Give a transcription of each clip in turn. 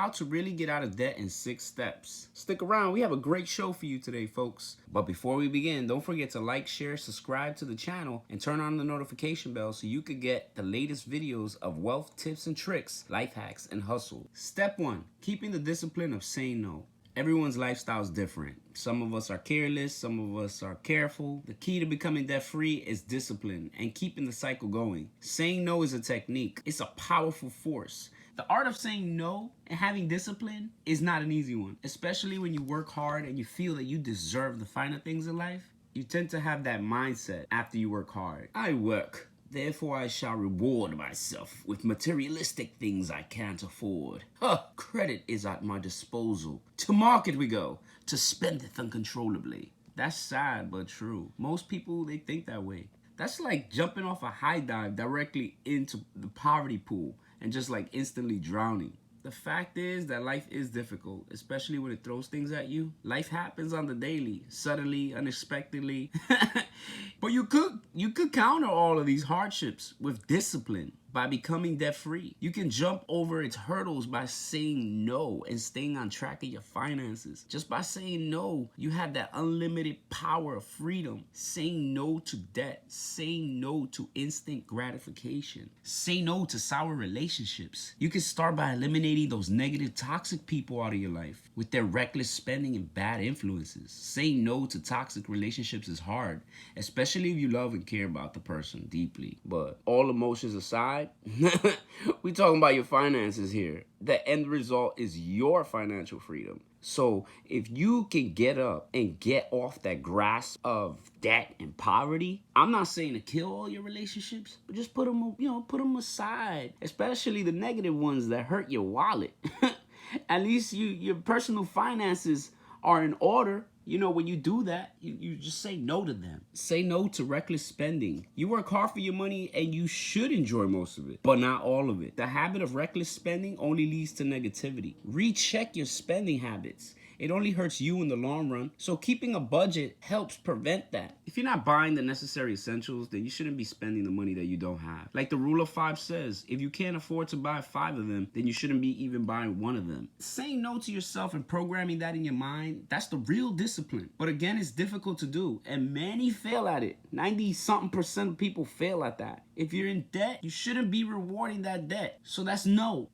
How to really get out of debt in 6 steps. Stick around, we have a great show for you today, folks. But before we begin, don't forget to like, share, subscribe to the channel, and turn on the notification bell so you could get the latest videos of wealth tips and tricks, life hacks, and hustle. Step 1, keeping the discipline of saying no. Everyone's lifestyle is different. Some of us are careless, some of us are careful. The key to becoming debt-free is discipline and keeping the cycle going. Saying no is a technique. It's a powerful force. The art of saying no and having discipline is not an easy one, especially when you work hard and you feel that you deserve the finer things in life. You tend to have that mindset after you work hard. I work, therefore I shall reward myself with materialistic things I can't afford. Credit is at my disposal. To market we go, to spendeth uncontrollably. That's sad but true. Most people, they think that way. That's like jumping off a high dive directly into the poverty pool and just like instantly drowning. The fact is that life is difficult, especially when it throws things at you. Life happens on the daily, suddenly, unexpectedly. But you could counter all of these hardships with discipline by becoming debt-free. You can jump over its hurdles by saying no and staying on track of your finances. Just by saying no, you have that unlimited power of freedom. Saying no to debt. Saying no to instant gratification. Say no to sour relationships. You can start by eliminating those negative, toxic people out of your life with their reckless spending and bad influences. Saying no to toxic relationships is hard, especially if you love and care about the person deeply. But all emotions aside, we talking about your finances here. The end result is your financial freedom. So if you can get up and get off that grasp of debt and poverty, I'm not saying to kill all your relationships, but just put them aside, especially the negative ones that hurt your wallet. At least your personal finances are in order. You know, when you do that, you just say no to them. Say no to reckless spending. You work hard for your money and you should enjoy most of it, but not all of it. The habit of reckless spending only leads to negativity. Recheck your spending habits. It only hurts you in the long run. So keeping a budget helps prevent that. If you're not buying the necessary essentials, then you shouldn't be spending the money that you don't have. Like the rule of 5 says, if you can't afford to buy 5 of them, then you shouldn't be even buying 1 of them. Saying no to yourself and programming that in your mind, that's the real discipline. But again, it's difficult to do, and many fail at it. 90-something% of people fail at that. If you're in debt, you shouldn't be rewarding that debt. So that's no.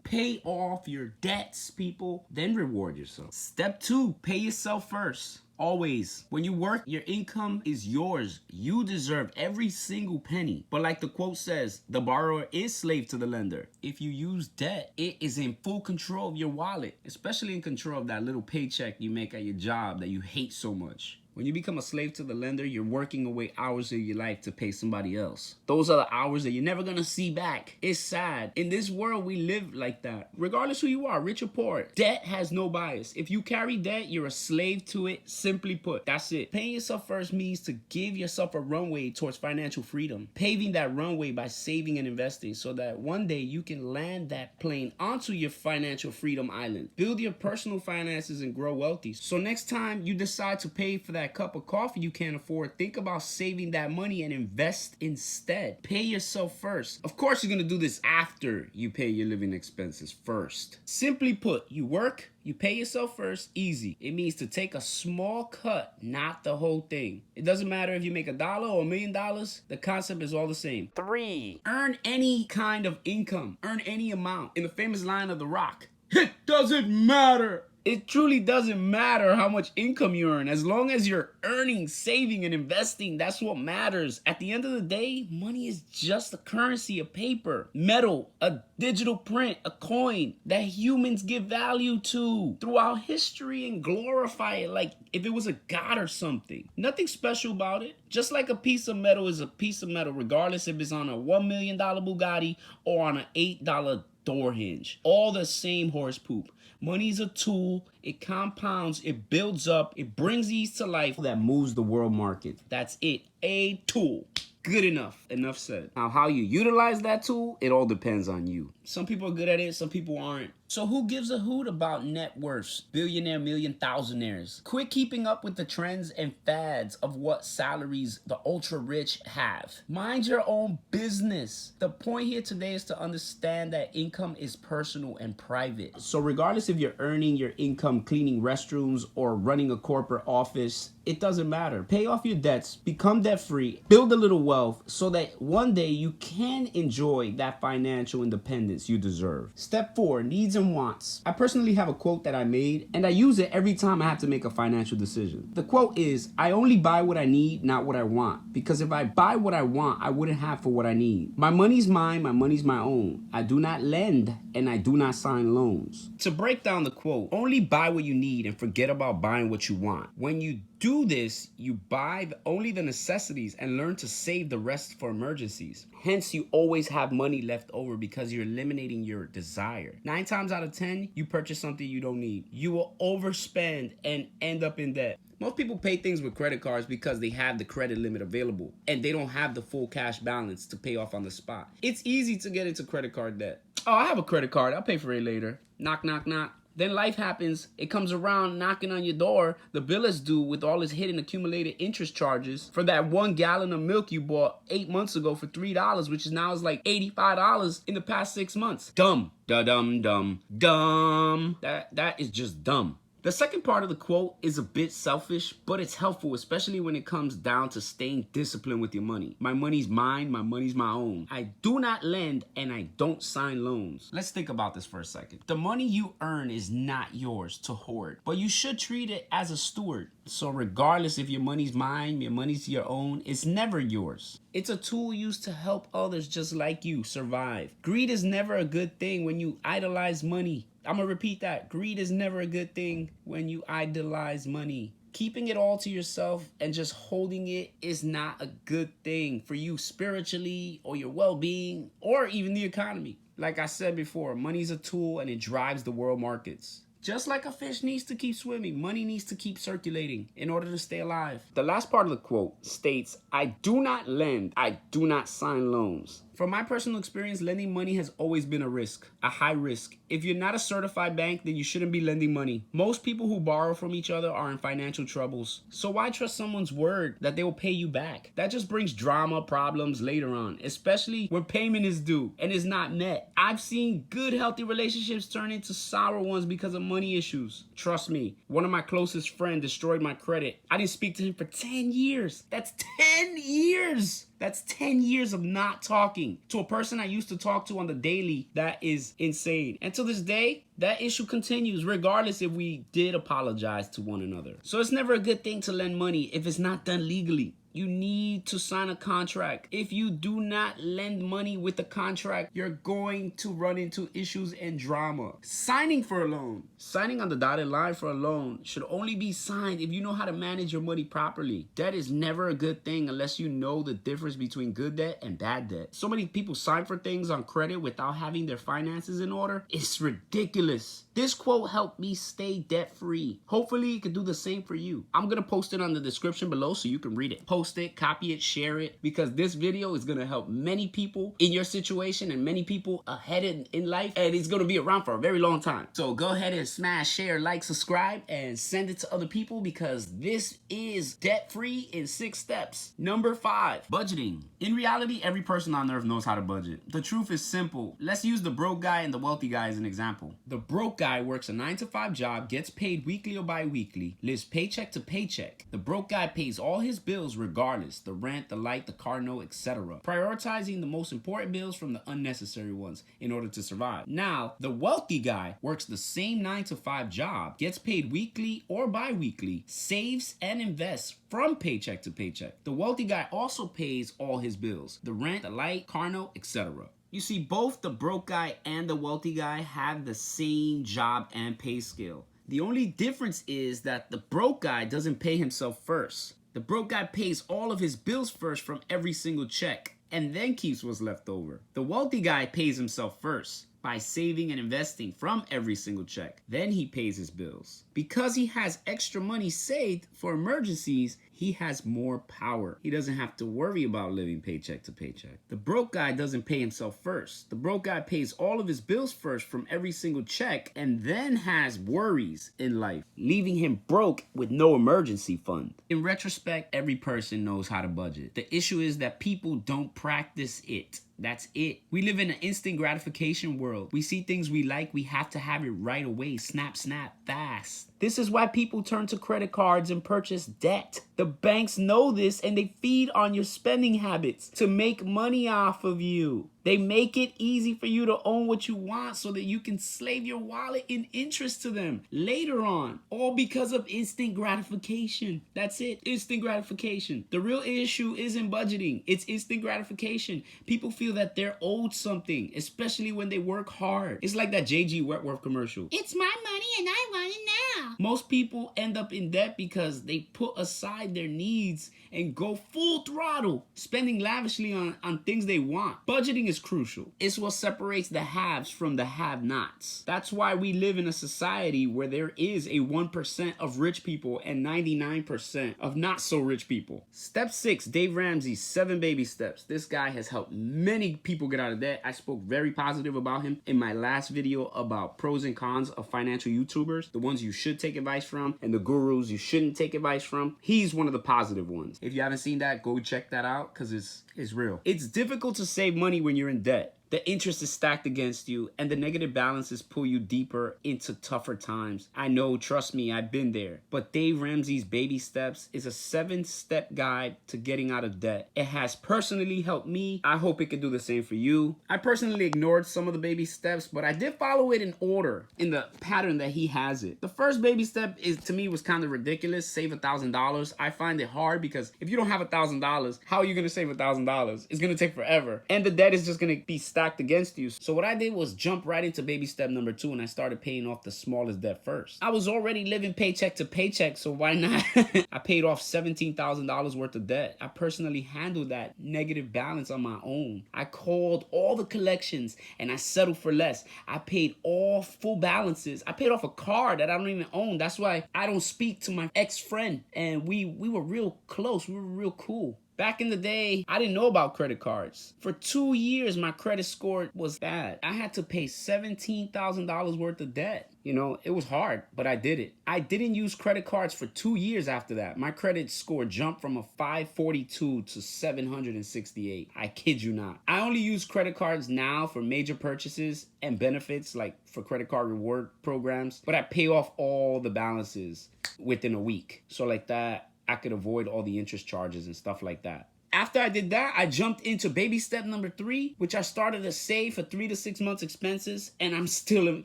Pay off your debts, people, then reward yourself. Step 2, pay yourself first. Always. When you work, your income is yours. You deserve every single penny. But like the quote says, the borrower is slave to the lender. If you use debt, it is in full control of your wallet, especially in control of that little paycheck you make at your job that you hate so much. When you become a slave to the lender, you're working away hours of your life to pay somebody else. Those are the hours that you're never gonna see back. It's sad. In this world, we live like that. Regardless who you are, rich or poor, debt has no bias. If you carry debt, you're a slave to it. Simply put, that's it. Paying yourself first means to give yourself a runway towards financial freedom. Paving that runway by saving and investing so that one day you can land that plane onto your financial freedom island. Build your personal finances and grow wealthy. So next time you decide to pay for that cup of coffee you can't afford, think about saving that money and invest instead. Pay yourself first. Of course, you're gonna do this after you pay your living expenses first. Simply put, you work, you pay yourself first, easy. It means to take a small cut, not the whole thing. It doesn't matter if you make $1 or $1 million, the concept is all the same. 3, earn any kind of income, earn any amount. In the famous line of The Rock, it doesn't matter. It truly doesn't matter how much income you earn. As long as you're earning, saving, and investing, that's what matters. At the end of the day, money is just a currency, a paper, metal, a digital print, a coin that humans give value to throughout history and glorify it like if it was a god or something. Nothing special about it. Just like a piece of metal is a piece of metal, regardless if it's on a $1 million Bugatti or on an $8 door hinge. All the same horse poop. Money is a tool. It compounds, it builds up, it brings these to life that moves the world market. That's it. a tool. Good enough. Enough said. Now, how you utilize that tool, it all depends on you. Some people are good at it, some people aren't. So who gives a hoot about net worths, billionaire, million, thousandaires? Quit keeping up with the trends and fads of what salaries the ultra rich have. Mind your own business. The point here today is to understand that income is personal and private. So regardless if you're earning your income cleaning restrooms or running a corporate office, it doesn't matter. Pay off your debts, become debt free, build a little wealth so that one day you can enjoy that financial independence you deserve. Step 4, needs and wants. I personally have a quote that I made and I use it every time I have to make a financial decision. The quote is, I only buy what I need, not what I want. Because if I buy what I want, I wouldn't have for what I need. My money's mine, my money's my own. I do not lend and I do not sign loans. To break down the quote, only buy what you need and forget about buying what you want. When you do this, you buy only the necessities and learn to save the rest for emergencies. Hence, you always have money left over because you're eliminating your desire. 9 times out of 10, you purchase something you don't need. You will overspend and end up in debt. Most people pay things with credit cards because they have the credit limit available and they don't have the full cash balance to pay off on the spot. It's easy to get into credit card debt. Oh, I have a credit card. I'll pay for it later. Knock, knock, knock. Then life happens, it comes around knocking on your door, the bill is due with all its hidden accumulated interest charges for that 1 gallon of milk you bought 8 months ago for $3, which is now is like $85 in the past 6 months. Dumb. Da-dum-dum. Dumb. That is just dumb. The second part of the quote is a bit selfish, but it's helpful, especially when it comes down to staying disciplined with your money. My money's mine, my money's my own. I do not lend and I don't sign loans. Let's think about this for a second. The money you earn is not yours to hoard, but you should treat it as a steward. So regardless if your money's mine, your money's your own, it's never yours. It's a tool used to help others just like you survive. Greed is never a good thing when you idolize money. I'm gonna repeat that. Greed is never a good thing when you idolize money. Keeping it all to yourself and just holding it is not a good thing for you spiritually or your well-being or even the economy. Like I said before, money's a tool and it drives the world markets. Just like a fish needs to keep swimming, money needs to keep circulating in order to stay alive. The last part of the quote states, I do not lend, I do not sign loans. From my personal experience, lending money has always been a risk, a high risk. If you're not a certified bank, then you shouldn't be lending money. Most people who borrow from each other are in financial troubles. So why trust someone's word that they will pay you back? That just brings drama, problems later on, especially when payment is due and is not met. I've seen good, healthy relationships turn into sour ones because of money issues. Trust me, one of my closest friends destroyed my credit. I didn't speak to him for 10 years. That's 10 years. That's 10 years of not talking to a person I used to talk to on the daily. That is insane. And to this day, that issue continues regardless if we did apologize to one another. So it's never a good thing to lend money if it's not done legally. You need to sign a contract. If you do not lend money with a contract, you're going to run into issues and drama. Signing for a loan. Signing on the dotted line for a loan should only be signed if you know how to manage your money properly. Debt is never a good thing unless you know the difference between good debt and bad debt. So many people sign for things on credit without having their finances in order. It's ridiculous. This quote helped me stay debt free. Hopefully it can do the same for you. I'm going to post it on the description below so you can read it. Post it, copy it, share it, because this video is going to help many people in your situation and many people ahead in life, and it's going to be around for a very long time. So go ahead and smash, share, like, subscribe, and send it to other people because this is debt free in 6 steps. Number 5, budgeting. In reality, every person on earth knows how to budget. The truth is simple. Let's use the broke guy and the wealthy guy as an example. The broke guy works a 9-to-5 job, gets paid weekly or bi-weekly, lives paycheck to paycheck. The broke guy pays all his bills regardless, the rent, the light, the car note, etc., prioritizing the most important bills from the unnecessary ones in order to survive. Now, the wealthy guy works the same 9-to-5 job, gets paid weekly or bi-weekly, saves and invests from paycheck to paycheck. The wealthy guy also pays all his bills, the rent, the light, car note, etc. You see, both the broke guy and the wealthy guy have the same job and pay scale. The only difference is that the broke guy doesn't pay himself first. The broke guy pays all of his bills first from every single check and then keeps what's left over. The wealthy guy pays himself first. by saving and investing from every single check. Then he pays his bills. Because he has extra money saved for emergencies, he has more power. He doesn't have to worry about living paycheck to paycheck. The broke guy doesn't pay himself first. The broke guy pays all of his bills first from every single check and then has worries in life, leaving him broke with no emergency fund. In retrospect, every person knows how to budget. The issue is that people don't practice it. That's it. We live in an instant gratification world. We see things we like, we have to have it right away. Snap, snap, fast. This is why people turn to credit cards and purchase debt. The banks know this and they feed on your spending habits to make money off of you. They make it easy for you to own what you want so that you can slave your wallet in interest to them later on. All because of instant gratification. That's it. Instant gratification. The real issue isn't budgeting. It's instant gratification. People feel that they're owed something, especially when they work hard. It's like that JG Wentworth commercial. It's my money and I want it now. Most people end up in debt because they put aside their needs and go full throttle, spending lavishly on things they want. Budgeting is crucial. It's what separates the haves from the have-nots. That's why we live in a society where there is a 1% of rich people and 99% of not so rich people. Step 6, Dave Ramsey, 7 baby steps. This guy has helped many people get out of debt. I spoke very positive about him in my last video about pros and cons of financial YouTubers, the ones you should take advice from and the gurus you shouldn't take advice from. He's one of the positive ones. If you haven't seen that, go check that out because it's real. It's difficult to save money when you're in debt. The interest is stacked against you and the negative balances pull you deeper into tougher times. I know, trust me, I've been there. But Dave Ramsey's Baby Steps is a 7-step guide to getting out of debt. It has personally helped me. I hope it can do the same for you. I personally ignored some of the baby steps, but I did follow it in order, in the pattern that he has it. The first baby step to me was kind of ridiculous. Save $1,000. I find it hard because if you don't have $1,000, how are you going to save $1,000? It's going to take forever. And the debt is just going to be stacked against you. So what I did was jump right into baby step number 2 and I started paying off the smallest debt first. I was already living paycheck to paycheck, so why not? I paid off $17,000 worth of debt. I personally handled that negative balance on my own. I called all the collections and I settled for less. I paid all full balances. I paid off a car that I don't even own. That's why I don't speak to my ex-friend, and we were real close. We were real cool. Back in the day, I didn't know about credit cards. For 2 years, my credit score was bad. I had to pay $17,000 worth of debt. You know, it was hard, but I did it. I didn't use credit cards for 2 years after that. My credit score jumped from a 542 to 768. I kid you not. I only use credit cards now for major purchases and benefits, like for credit card reward programs, but I pay off all the balances within a week. So like that, I could avoid all the interest charges and stuff like that. After I did that, I jumped into baby step number 3, which I started to save for 3 to 6 months expenses, and I'm still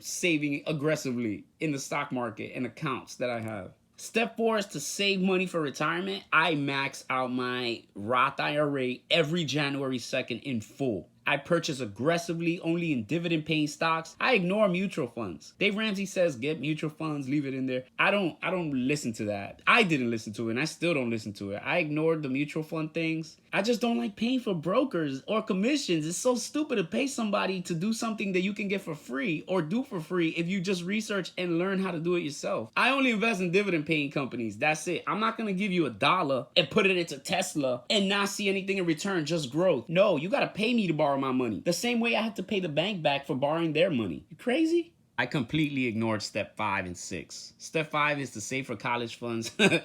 saving aggressively in the stock market and accounts that I have. Step 4 is to save money for retirement. I max out my Roth IRA every January 2nd in full. I purchase aggressively only in dividend-paying stocks. I ignore mutual funds. Dave Ramsey says get mutual funds, leave it in there. I don't listen to that. I didn't listen to it, and I still don't listen to it. I ignored the mutual fund things. I just don't like paying for brokers or commissions. It's so stupid to pay somebody to do something that you can get for free or do for free if you just research and learn how to do it yourself. I only invest in dividend-paying companies. That's it. I'm not going to give you $1 and put it into Tesla and not see anything in return, just growth. No, you got to pay me to borrow my money. The same way I have to pay the bank back for borrowing their money. You crazy? I completely ignored step 5 and 6. Step 5 is to save for college funds. Well,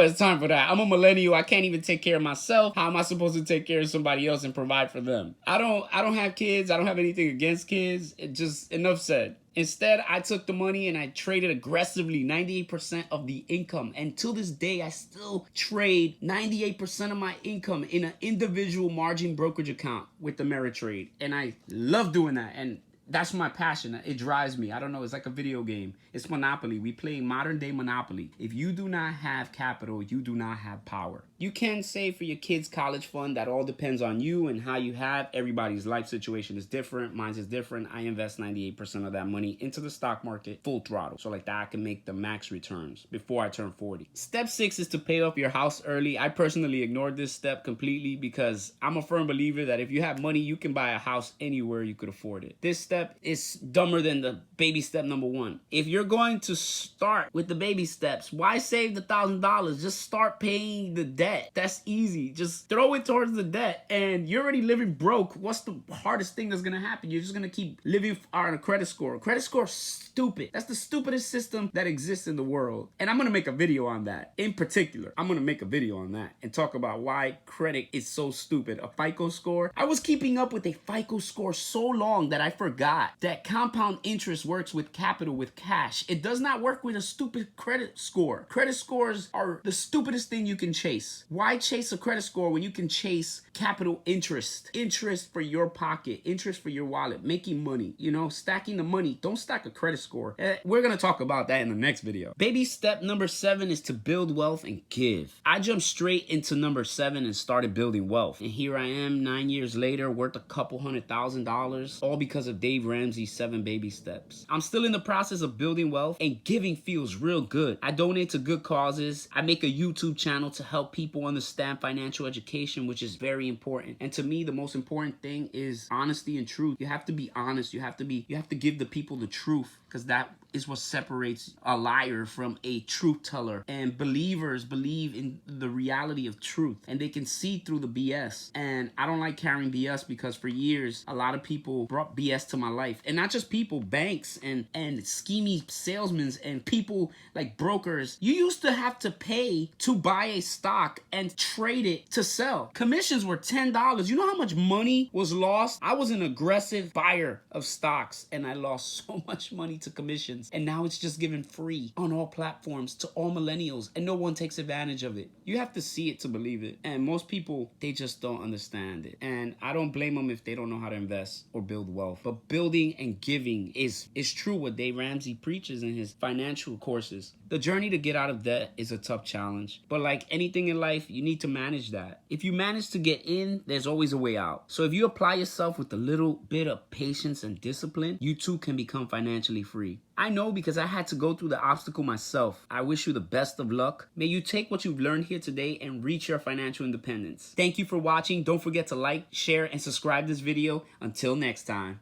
it's time for that. I'm a millennial. I can't even take care of myself. How am I supposed to take care of somebody else and provide for them? I don't have kids. I don't have anything against kids. It just, enough said. Instead, I took the money and I traded aggressively 98% of the income. And till this day, I still trade 98% of my income in an individual margin brokerage account with Ameritrade. And I love doing that. And that's my passion. It drives me. I don't know. It's like a video game. It's Monopoly. We play modern day Monopoly. If you do not have capital, you do not have power. You can save for your kids' college fund. That all depends on you and how you have. Everybody's life situation is different. Mine is different. I invest 98% of that money into the stock market, full throttle. So like that, I can make the max returns before I turn 40. Step 6 is to pay off your house early. I personally ignored this step completely because I'm a firm believer that if you have money, you can buy a house anywhere you could afford it. This step step is dumber than the baby step number 1. If you're going to start with the baby steps, why save the $1,000? Just start paying the debt. That's easy. Just throw it towards the debt, and you're already living broke. What's the hardest thing that's gonna happen? You're just gonna keep living on a credit score. Credit score is stupid. That's the stupidest system that exists in the world. And I'm gonna make a video on that. In particular, I'm gonna make a video on that and talk about why credit is so stupid. A FICO score. I was keeping up with a FICO score so long that I forgot that compound interest works with capital, with cash. It does not work with a stupid credit score. Credit scores are the stupidest thing you can chase. Why chase a credit score when you can chase capital interest? Interest for your pocket, interest for your wallet, making money, you know, stacking the money. Don't stack a credit score. We're gonna talk about that in the next video. Baby step number 7 is to build wealth and give. I jumped straight into number 7 and started building wealth. And here I am 9 years later, worth a couple $100,000, all because of Dave Ramsey's 7 baby steps. I'm still in the process of building wealth, and giving feels real good. I donate to good causes. I make a YouTube channel to help people understand financial education, which is very important. And to me, the most important thing is honesty and truth. You have to be honest. You have to give the people the truth, because that is what separates a liar from a truth teller. And believers believe in the reality of truth, and they can see through the BS. And I don't like carrying BS, because for years a lot of people brought BS to my life. And not just people, banks and schemy salesmen and people like brokers. You used to have to pay to buy a stock and trade it to sell. Commissions were $10. You know how much money was lost? I was an aggressive buyer of stocks, and I lost so much money to commissions. And now it's just given free on all platforms to all millennials, and no one takes advantage of it. You have to see it to believe it. And most people, they just don't understand it. And I don't blame them if they don't know how to invest or build wealth. But building and giving is true what Dave Ramsey preaches in his financial courses. The journey to get out of debt is a tough challenge. But like anything in life, you need to manage that. If you manage to get in, there's always a way out. So if you apply yourself with a little bit of patience and discipline, you too can become financially free. I know, because I had to go through the obstacle myself. I wish you the best of luck. May you take what you've learned here today and reach your financial independence. Thank you for watching. Don't forget to like, share, and subscribe this video. Until next time.